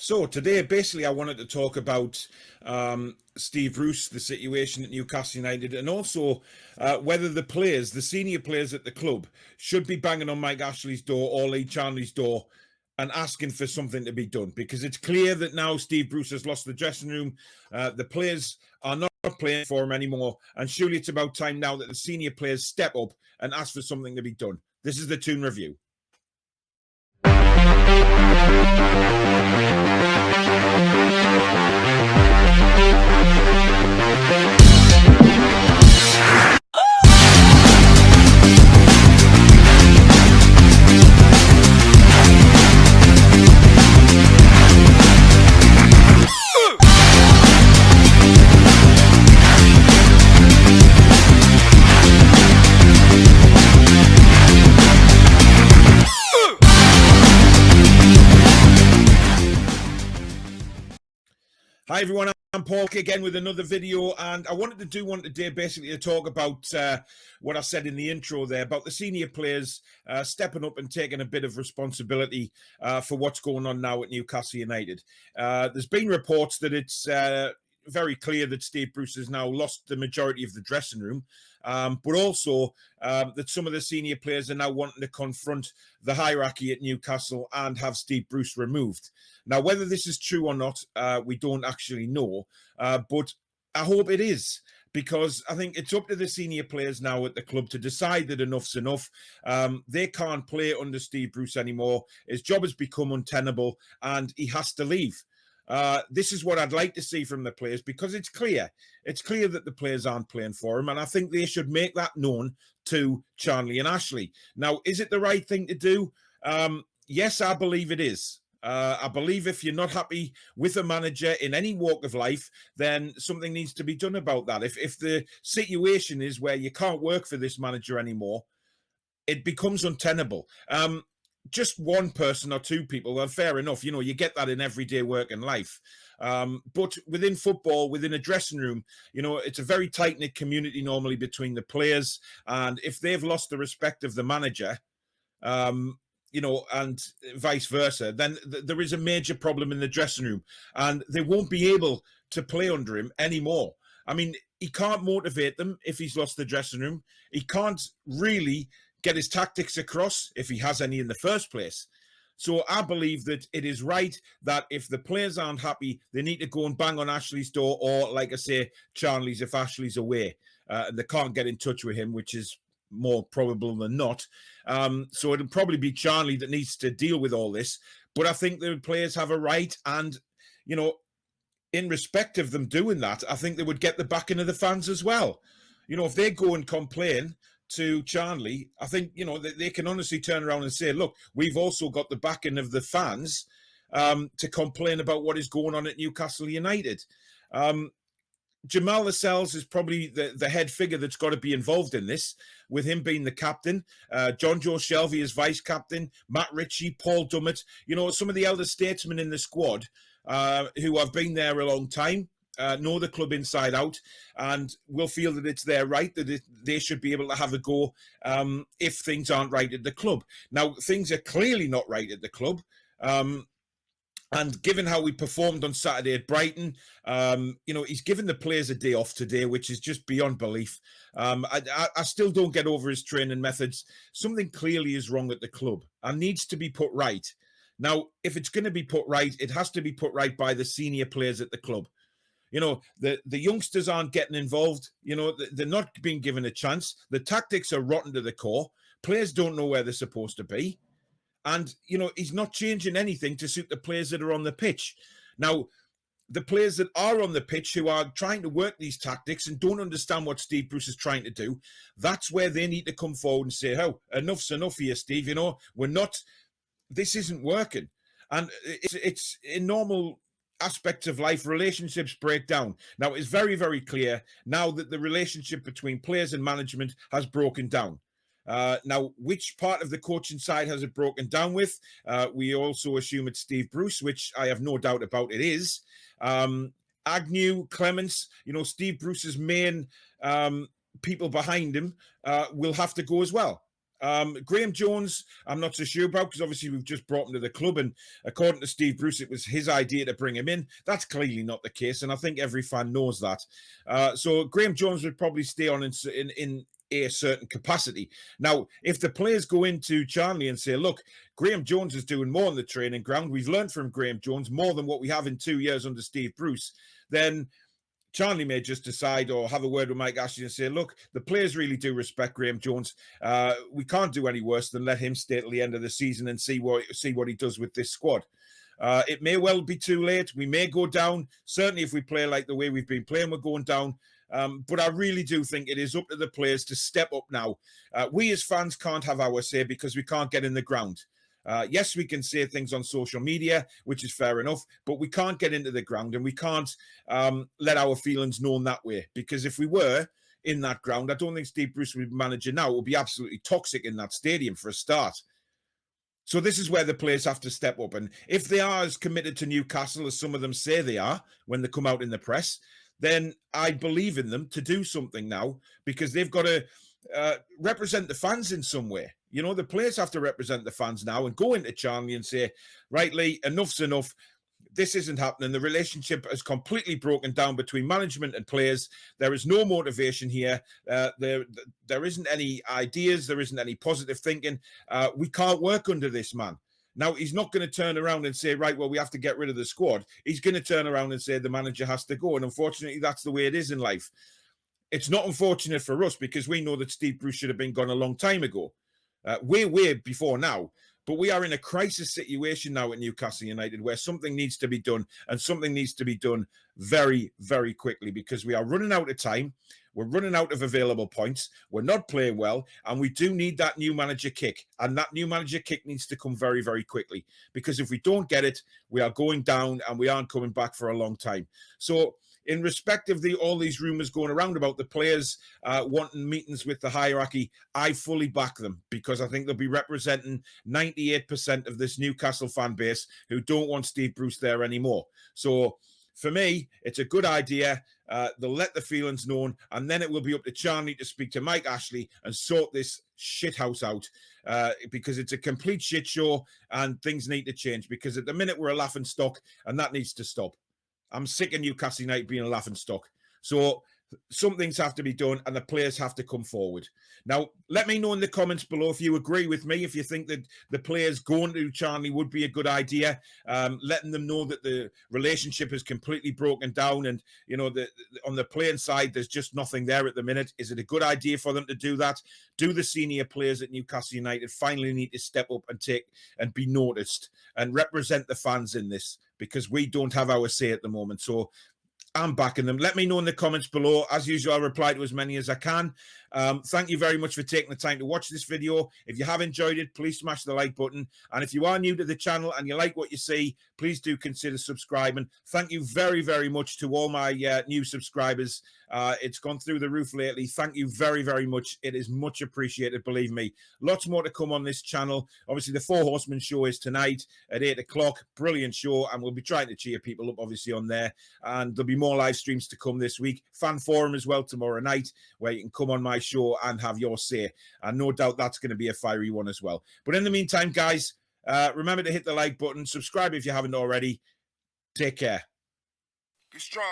So today, basically, I wanted to talk about Steve Bruce, the situation at Newcastle United, and also whether the players, the senior players at the club, should be banging on Mike Ashley's door or Lee Charnley's door and asking for something to be done. Because it's clear that now Steve Bruce has lost the dressing room. The players are not playing for him anymore. And surely it's about time now that the senior players step up and ask for something to be done. This is the Toon Review. Hi everyone, I'm Paul again with another video, and I wanted to do one today basically to talk about what I said in the intro there about the senior players stepping up and taking a bit of responsibility for what's going on now at Newcastle United. There's been reports that it's very clear that Steve Bruce has now lost the majority of the dressing room, but also that some of the senior players are now wanting to confront the hierarchy at Newcastle and have Steve Bruce removed. Now, whether this is true or not, we don't actually know, but I hope it is, because I think it's up to the senior players now at the club to decide that enough's enough. They can't play under Steve Bruce anymore. His job has become untenable and he has to leave. This is what I'd like to see from the players, because it's clear that the players aren't playing for him, and I think they should make that known to Charnley and Ashley. Now, is it the right thing to do? Yes, I believe it is. I believe if you're not happy with a manager in any walk of life, then something needs to be done about that. If the situation is where you can't work for this manager anymore, it becomes untenable. Just one person or two people, well, fair enough. You know, you get that in everyday work and life. But within football, within a dressing room, you know, it's a very tight-knit community normally between the players. And if they've lost the respect of the manager, you know, and vice versa, then there is a major problem in the dressing room and they won't be able to play under him anymore. I mean, he can't motivate them if he's lost the dressing room. He can't really get his tactics across if he has any in the first place. So I believe that it is right that if the players aren't happy, they need to go and bang on Ashley's door, or like I say, Charnley's if Ashley's away. They can't get in touch with him, which is more probable than not. So it'll probably be Charnley that needs to deal with all this. But I think the players have a right, and, you know, in respect of them doing that, I think they would get the backing of the fans as well. You know, if they go and complain to Charnley, I think, you know, they can honestly turn around and say, look, we've also got the backing of the fans to complain about what is going on at Newcastle United. Jamal Lascelles is probably the head figure that's got to be involved in this, with him being the captain. John Joe Shelvey is vice captain, Matt Ritchie, Paul Dummett, you know, some of the elder statesmen in the squad who have been there a long time, know the club inside out, and will feel that it's their right, that they should be able to have a go if things aren't right at the club. Now, things are clearly not right at the club. And given how we performed on Saturday at Brighton, you know, he's given the players a day off today, which is just beyond belief. I still don't get over his training methods. Something clearly is wrong at the club and needs to be put right. Now, if it's going to be put right, it has to be put right by the senior players at the club. You know, the youngsters aren't getting involved. You know, they're not being given a chance. The tactics are rotten to the core. Players don't know where they're supposed to be. And, you know, he's not changing anything to suit the players that are on the pitch. Now, the players that are on the pitch who are trying to work these tactics and don't understand what Steve Bruce is trying to do, that's where they need to come forward and say, oh, enough's enough here, Steve. You know, this isn't working. And it's in normal aspects of life, relationships break down. Now, it's very, very clear now that the relationship between players and management has broken down. Now, which part of the coaching side has it broken down with? We also assume it's Steve Bruce, which I have no doubt about it is. Agnew, Clements, you know, Steve Bruce's main people behind him will have to go as well. Graham Jones, I'm not so sure about, because obviously we've just brought him to the club, and according to Steve Bruce, it was his idea to bring him in. That's clearly not the case, and I think every fan knows that. So Graham Jones would probably stay on in a certain capacity. Now, if the players go into Charnley and say, look, Graham Jones is doing more on the training ground, we've learned from Graham Jones more than what we have in 2 years under Steve Bruce, then Charnley may just decide or have a word with Mike Ashley and say, look, the players really do respect Graham Jones. We can't do any worse than let him stay till the end of the season and see what he does with this squad. It may well be too late. We may go down. Certainly if we play like the way we've been playing, we're going down. But I really do think it is up to the players to step up now. We as fans can't have our say because we can't get in the ground. Yes, we can say things on social media, which is fair enough, but we can't get into the ground, and we can't let our feelings known that way. Because if we were in that ground, I don't think Steve Bruce would be manager now. It would be absolutely toxic in that stadium for a start. So this is where the players have to step up. And if they are as committed to Newcastle as some of them say they are when they come out in the press, then I believe in them to do something now, because they've got to represent the fans in some way. You know, the players have to represent the fans now and go into Charnley and say, right, Lee, enough's enough. This isn't happening. The relationship has completely broken down between management and players. There is no motivation here. There isn't any ideas. There isn't any positive thinking. We can't work under this man. Now, he's not going to turn around and say, right, well, we have to get rid of the squad. He's going to turn around and say the manager has to go. And unfortunately, that's the way it is in life. It's not unfortunate for us because we know that Steve Bruce should have been gone a long time ago. Way before now. But we are in a crisis situation now at Newcastle United where something needs to be done, and something needs to be done very, very quickly, because we are running out of time. We're running out of available points. We're not playing well, and we do need that new manager kick. And that new manager kick needs to come very, very quickly, because if we don't get it, we are going down and we aren't coming back for a long time. So in respect of all these rumours going around about the players wanting meetings with the hierarchy, I fully back them, because I think they'll be representing 98% of this Newcastle fan base who don't want Steve Bruce there anymore. So for me, it's a good idea. They'll let the feelings known, and then it will be up to Charnley to speak to Mike Ashley and sort this shit house out, because it's a complete shit show and things need to change, because at the minute we're a laughing stock, and that needs to stop. I'm sick of Newcastle United being a laughing stock. So some things have to be done, and the players have to come forward. Now, let me know in the comments below if you agree with me, if you think that the players going to Charnley would be a good idea, letting them know that the relationship is completely broken down, and, you know, on the playing side, there's just nothing there at the minute. Is it a good idea for them to do that? Do the senior players at Newcastle United finally need to step up and be noticed and represent the fans in this? Because we don't have our say at the moment. So I'm backing them. Let me know in the comments below. As usual, I'll reply to as many as I can. Thank you very much for taking the time to watch this video. If you have enjoyed it, please smash the like button. And if you are new to the channel and you like what you see, please do consider subscribing. Thank you very, very much to all my new subscribers. It's gone through the roof lately. Thank you very, very much. It is much appreciated, believe me. Lots more to come on this channel. Obviously, the Four Horsemen show is tonight at 8 o'clock. Brilliant show. And we'll be trying to cheer people up, obviously, on there. And there'll be more live streams to come this week. Fan forum as well tomorrow night, where you can come on my show and have your say. And no doubt that's going to be a fiery one as well. But in the meantime, guys, remember to hit the like button. Subscribe if you haven't already. Take care. Be strong.